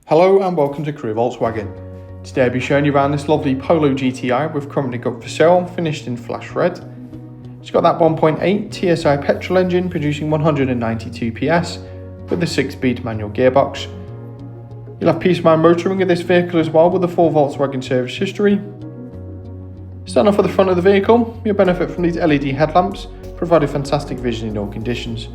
Hello and welcome to Crewe Volkswagen. Today I'll be showing you around this lovely Polo GTI we've currently got for sale, finished in flash red. It's got that 1.8 TSI petrol engine producing 192 PS with a 6-speed manual gearbox. You'll have peace of mind motoring with this vehicle as well with a full Volkswagen service history. Starting off at the front of the vehicle, you'll benefit from these LED headlamps, providing fantastic vision in all conditions.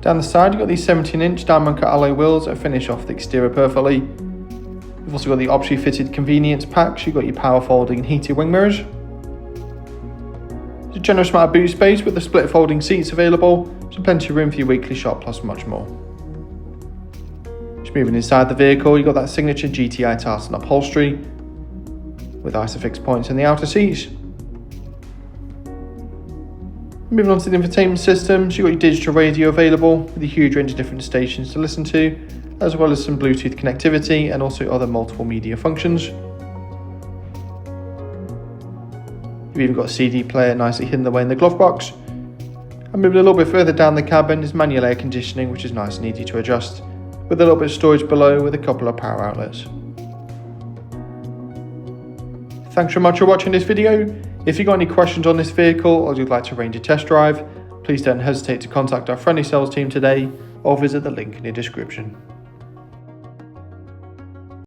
Down the side, you've got these 17-inch diamond cut alloy wheels that finish off the exterior perfectly. You've also got the optionally fitted convenience packs. You've got your power folding and heated wing mirrors. There's a generous amount of boot space with the split folding seats available, so plenty of room for your weekly shop plus much more. Just moving inside the vehicle, you've got that signature GTI tartan upholstery with ISOFIX points in the outer seats. Moving on to the infotainment systems, you've got your digital radio available with a huge range of different stations to listen to, as well as some Bluetooth connectivity and also other multiple media functions. You've even got a CD player nicely hidden away in the glove box. And moving a little bit further down the cabin is manual air conditioning, which is nice and easy to adjust, with a little bit of storage below with a couple of power outlets. Thanks very much for watching this video. If you've got any questions on this vehicle or you'd like to arrange a test drive, please don't hesitate to contact our friendly sales team today or visit the link in the description.